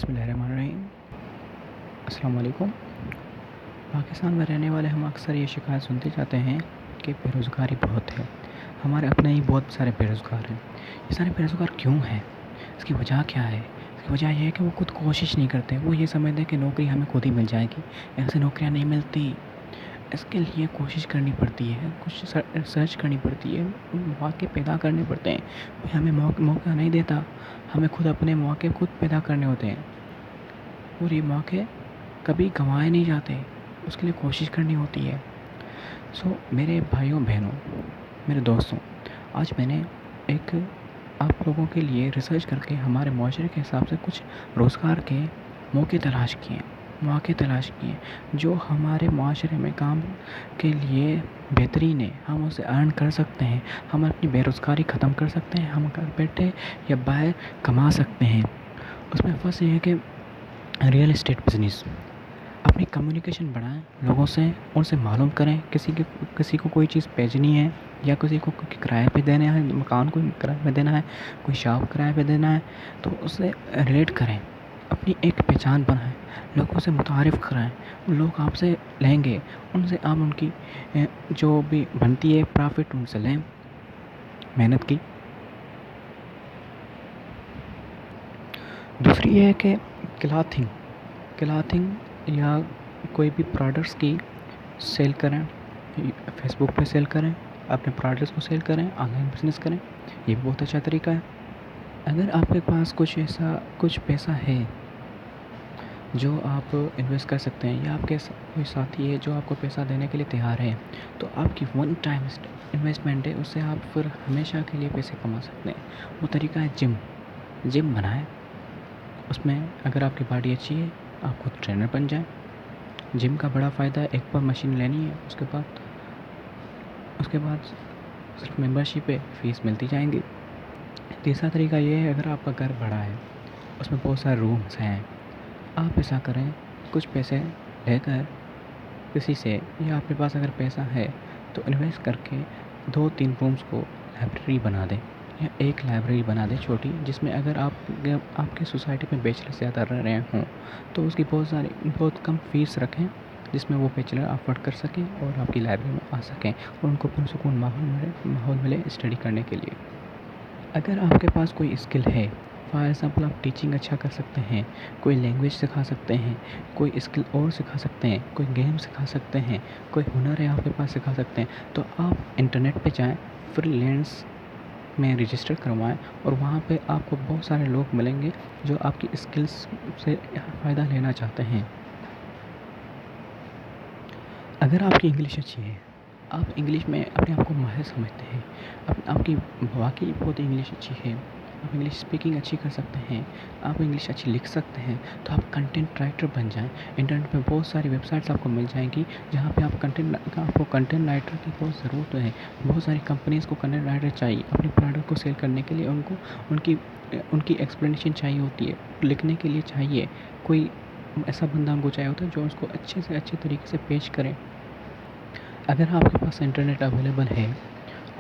बिस्मिल्लाहिर्रहमानिर्रहीम। अस्सलाम वालेकुम। पाकिस्तान में रहने वाले हम अक्सर ये शिकायत सुनते जाते हैं कि बेरोज़गारी बहुत है। हमारे अपने ही बहुत सारे बेरोज़गार हैं। ये सारे बेरोज़गार क्यों हैं? इसकी वजह क्या है? इसकी वजह ये है कि वो खुद कोशिश नहीं करते। वो ये समझते हैं कि नौकरी हमें खुद ही मिल जाएगी। ऐसे नौकरियाँ नहीं मिलती। इसके लिए कोशिश करनी पड़ती है, कुछ सर्च करनी पड़ती है, मौके पैदा करने पड़ते हैं। कोई हमें मौका नहीं देता, हमें खुद अपने मौके खुद पैदा करने होते हैं और ये मौके कभी गंवाए नहीं जाते, उसके लिए कोशिश करनी होती है। मेरे भाइयों बहनों, मेरे दोस्तों, आज मैंने एक आप लोगों के लिए रिसर्च करके हमारे माशरे के हिसाब से कुछ रोज़गार के मौके तलाश किए जो हमारे माशरे में काम के लिए बेहतरीन है। हम उसे अर्न कर सकते हैं, हम अपनी बेरोज़गारी ख़त्म कर सकते हैं, हम घर बैठे या बाहर कमा सकते हैं। उसमें फर्स्ट ये है कि रियल इस्टेट बिज़नेस। अपनी कम्युनिकेशन बढ़ाएं लोगों से, उनसे मालूम करें किसी को कोई चीज़ भेजनी है या किसी को किराए पे देना है, मकान को किराए पे देना है, कोई शॉप किराए पे देना है, तो उससे रिलेट करें। अपनी एक पहचान बनाएं, लोगों से मुतारिफ़ कराएं, लोग आपसे लेंगे, उनसे आप उनकी जो भी बनती है प्रॉफिट उनसे लें मेहनत की। दूसरी ये है कि क्लॉथिंग या कोई भी प्रोडक्ट्स की सेल करें, फेसबुक पे सेल करें, अपने प्रोडक्ट्स को सेल करें, ऑनलाइन बिजनेस करें। ये भी बहुत अच्छा तरीका है। अगर आपके पास कुछ पैसा है जो आप इन्वेस्ट कर सकते हैं या आपके कोई साथी है जो आपको पैसा देने के लिए तैयार है, तो आपकी वन टाइम इन्वेस्टमेंट है, उससे आप फिर हमेशा के लिए पैसे कमा सकते हैं। वो तरीका है जिम बनाएं। उसमें अगर आपकी बॉडी अच्छी है, आप खुद ट्रेनर बन जाएं। जिम का बड़ा फ़ायदा है, एक बार मशीन लेनी है, उसके बाद सिर्फ मेंबरशिप है, फ़ीस मिलती जाएंगी। तीसरा तरीका ये है, अगर आपका घर बड़ा है, उसमें बहुत सारे रूम्स हैं, आप ऐसा करें, कुछ पैसे लेकर किसी से, या आपके पास अगर पैसा है तो इन्वेस्ट करके 2-3 रूम्स को लाइब्रेरी बना दें या एक लाइब्रेरी बना दें छोटी, जिसमें अगर आपके सोसाइटी में बैचलर ज़्यादा रह रहे हों तो उसकी बहुत कम फ़ीस रखें, जिसमें वो बैचलर अफोर्ड कर सकें और आपकी लाइब्रेरी में आ सकें और उनको पुरसुकून माहौल मिले स्टडी करने के लिए। अगर आपके पास कोई स्किल है, फॉर एग्ज़ाम्पल आप टीचिंग अच्छा कर सकते हैं, कोई लैंग्वेज सिखा सकते हैं, कोई स्किल और सिखा सकते हैं, कोई गेम सिखा सकते हैं, कोई हुनर है आपके पास सिखा सकते हैं, तो आप इंटरनेट पे जाएं, फ्रीलांस में रजिस्टर करवाएं और वहाँ पे आपको बहुत सारे लोग मिलेंगे जो आपकी स्किल्स से फ़ायदा लेना चाहते हैं। अगर आपकी इंग्लिश अच्छी है, आप इंग्लिश में अपने आप को माहिर समझते हैं, आपकी वाकई बहुत इंग्लिश अच्छी है, आप इंग्लिश स्पीकिंग अच्छी कर सकते हैं, आप इंग्लिश अच्छी लिख सकते हैं, तो आप कंटेंट राइटर बन जाएं। इंटरनेट पे बहुत सारी वेबसाइट्स आपको मिल जाएंगी जहाँ पे आपको कंटेंट राइटर की बहुत ज़रूरत है। बहुत सारी कंपनीज़ को कंटेंट राइटर चाहिए अपने प्रोडक्ट को सेल करने के लिए। उनको उनकी एक्सप्लेनेशन चाहिए होती है, लिखने के लिए चाहिए कोई ऐसा बंदा उनको चाहिए होता है जो उसको अच्छे से अच्छे तरीके से पेश करे। अगर आपके पास इंटरनेट अवेलेबल है,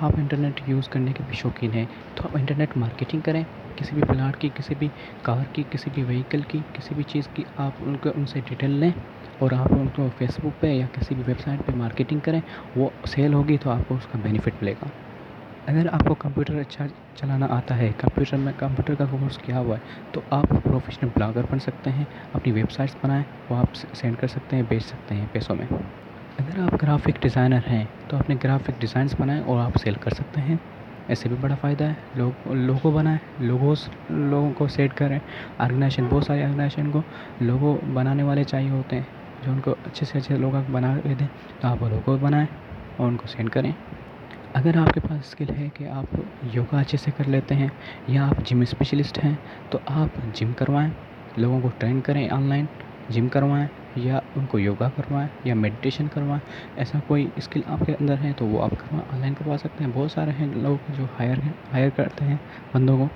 आप इंटरनेट यूज़ करने के भी शौकीन हैं, तो आप इंटरनेट मार्केटिंग करें। किसी भी प्लाट की, किसी भी कार की, किसी भी व्हीकल की, किसी भी चीज़ की आप उनसे डिटेल लें और आप उनको फेसबुक पे या किसी भी वेबसाइट पे मार्केटिंग करें। वो सेल होगी तो आपको उसका बेनिफिट मिलेगा। अगर आपको कंप्यूटर अच्छा चलाना आता है, कंप्यूटर का कोर्स किया हुआ है, तो आप प्रोफेशनल ब्लॉगर बन सकते हैं। अपनी वेबसाइट्स बनाएं, वो आप सेंड कर सकते हैं, बेच सकते हैं पैसों में। अगर आप ग्राफिक डिज़ाइनर हैं तो अपने ग्राफिक डिज़ाइंस बनाएं और आप सेल कर सकते हैं। ऐसे भी बड़ा फ़ायदा है। लोगो बनाएं, लोगों को सेट करें। बहुत सारे ऑर्गेनाइजेशन को लोगो बनाने वाले चाहिए होते हैं जो उनको अच्छे से अच्छे लोगो बना के दें, तो आप लोगो बनाएं और उनको सेंड करें। अगर आपके पास स्किल है कि आप योगा अच्छे से कर लेते हैं या आप जिम स्पेशलिस्ट हैं, तो आप जिम करवाएं, लोगों को ट्रेन करें, ऑनलाइन जिम करवाएं या उनको योगा करवाएं या मेडिटेशन करवाएं। ऐसा कोई स्किल आपके अंदर है तो वो आप ऑनलाइन करवा सकते हैं। बहुत सारे हैं लोग जो हायर करते हैं बंदों को।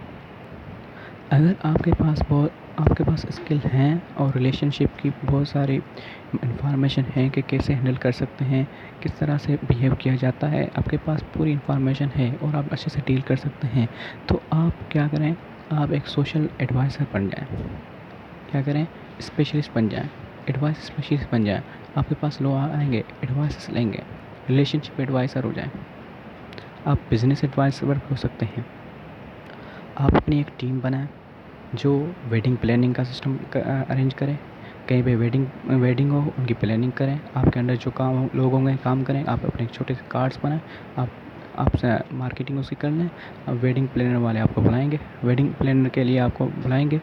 अगर आपके पास स्किल हैं और रिलेशनशिप की बहुत सारी इन्फॉर्मेशन है कि कैसे हैंडल कर सकते हैं, किस तरह से बिहेव किया जाता है, आपके पास पूरी इन्फॉर्मेशन है और आप अच्छे से डील कर सकते हैं, तो आप क्या करें, आप एक सोशल एडवाइज़र बन जाएं। کیا کریں، اسپیشلسٹ بن جائیں، ایڈوائس اسپیشلسٹ بن جائیں. آپ کے پاس لوگ آئیں گے، ایڈوائس لیں گے، ریلیشن شپ ایڈوائزر ہو جائیں. آپ بزنس ایڈوائزر ہو سکتے ہیں. آپ اپنی ایک ٹیم بنائیں جو ویڈنگ پلاننگ کا سسٹم ارینج کرے. کہیں پہ ویڈنگ ہو، ان کی پلاننگ کریں. آپ کے انڈر جو کام لوگ ہوں گے کام کریں. آپ اپنے چھوٹے سے کارڈس بنائیں. آپ سے مارکیٹنگ اس کی کر لیں. اب ویڈنگ پلانر والے آپ کو بلائیں گے، ویڈنگ پلانر کے لیے آپ کو بلائیں گے.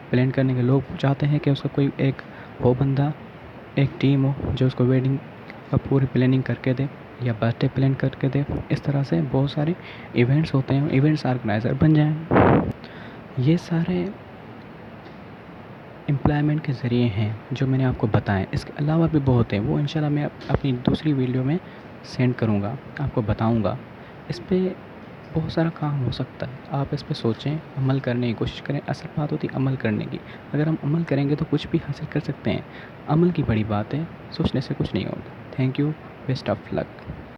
پلان کرنے کے لوگ چاہتے ہیں کہ اس کا کوئی ایک ہو بندہ، ایک ٹیم ہو جو اس کو ویڈنگ کا پوری پلاننگ کر کے دے یا برتھ ڈے پلان کر کے دے. اس طرح سے بہت سارے ایونٹس ہوتے ہیں، ایونٹس آرگنائزر بن جائیں. یہ سارے امپلائمنٹ کے ذریعے ہیں جو میں نے آپ کو بتائیں. اس کے علاوہ بھی بہت ہیں، وہ انشاءاللہ میں اپنی دوسری ویڈیو میں سینڈ کروں گا، آپ کو بتاؤں گا. اس پہ بہت سارا کام ہو سکتا ہے. آپ اس پہ سوچیں، عمل کرنے کی کوشش کریں. اصل بات ہوتی ہے عمل کرنے کی. اگر ہم عمل کریں گے تو کچھ بھی حاصل کر سکتے ہیں. عمل کی بڑی بات ہے، سوچنے سے کچھ نہیں ہوتا. Thank you, best of look.